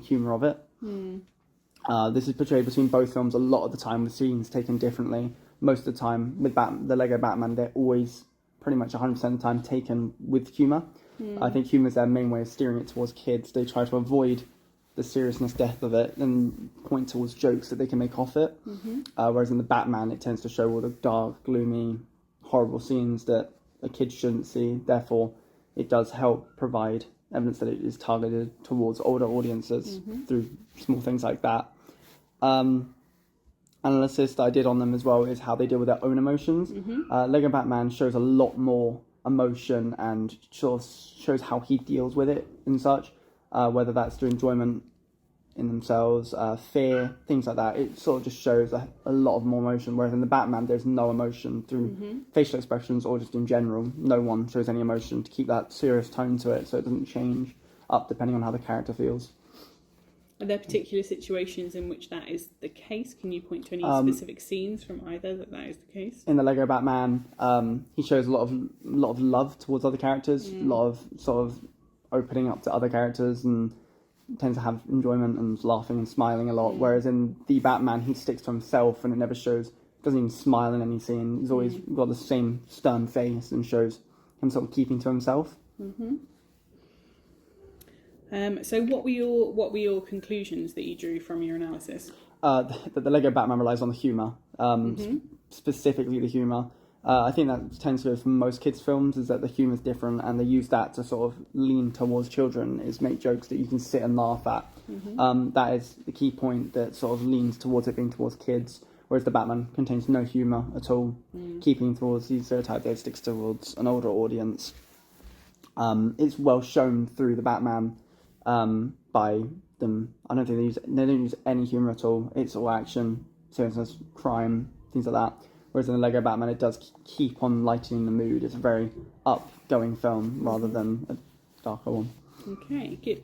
humour of it. This is portrayed between both films a lot of the time with scenes taken differently. Most of the time with the Lego Batman, they're always pretty much 100% of the time taken with humour. I think humour is their main way of steering it towards kids. They try to avoid the seriousness, depth of it, and point towards jokes that they can make off it. Whereas in the Batman, it tends to show all the dark, gloomy, horrible scenes that a kid shouldn't see. Therefore, it does help provide evidence that it is targeted towards older audiences through small things like that. Analysis that I did on them as well is how they deal with their own emotions. Lego Batman shows a lot more emotion and sort of shows how he deals with it and such, whether that's through enjoyment in themselves, fear, things like that. It sort of just shows a lot of more emotion, whereas in the Batman there's no emotion through facial expressions or just in general. No one shows any emotion to keep that serious tone to it, so it doesn't change up depending on how the character feels. Are there particular situations in which that is the case? Can you point to any specific scenes from either that is the case? In the Lego Batman, he shows a lot of love towards other characters, a lot of sort of opening up to other characters, and tends to have enjoyment and laughing and smiling a lot. Whereas in the Batman, he sticks to himself and it never shows. Doesn't even smile in any scene. He's always got the same stern face and shows him sort of keeping to himself. So what were your conclusions that you drew from your analysis? That the Lego Batman relies on the humour, specifically the humour. I think that tends to go for most kids' films, is that the humour is different, and they use that to sort of lean towards children, is make jokes that you can sit and laugh at. That is the key point that sort of leans towards it being towards kids, whereas the Batman contains no humour at all, keeping towards the stereotype that it sticks towards an older audience. It's well shown through the Batman by them. I don't think they don't use any humour at all. It's all action, seriousness, crime, things like that. Whereas in the Lego Batman, it does keep on lightening the mood. It's a very upgoing film rather than a darker one. Okay, good.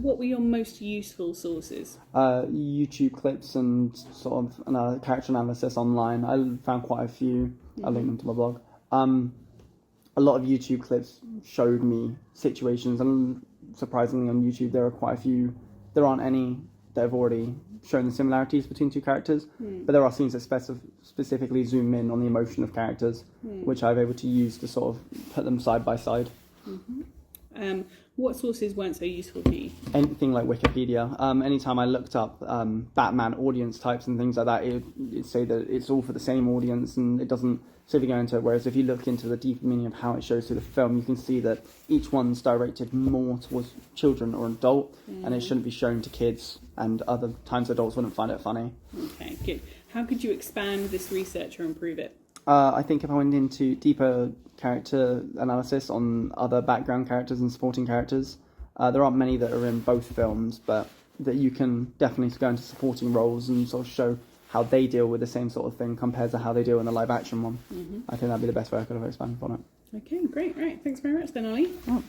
What were your most useful sources? YouTube clips and sort of character analysis online. I found quite a few. I'll link them to my blog. A lot of YouTube clips showed me situations, and surprisingly on YouTube there are quite a few. There aren't any that have already shown the similarities between two characters, but there are scenes that specifically zoom in on the emotion of characters, which I've able to use to sort of put them side by side. What sources weren't so useful to you? Anything like Wikipedia. Anytime I looked up Batman audience types and things like that, it'd say that it's all for the same audience, and it doesn't simply go into it. Whereas if you look into the deeper meaning of how it shows through the film, you can see that each one's directed more towards children or adult, and it shouldn't be shown to kids, and other times adults wouldn't find it funny. Okay, good. How could you expand this research or improve it? I think if I went into deeper character analysis on other background characters and supporting characters, there aren't many that are in both films, but that you can definitely go into supporting roles and sort of show how they deal with the same sort of thing compared to how they deal in the live action one. I think that'd be the best way I could have expanded on it. Okay, great. Right, thanks very much then, Ollie. Oh.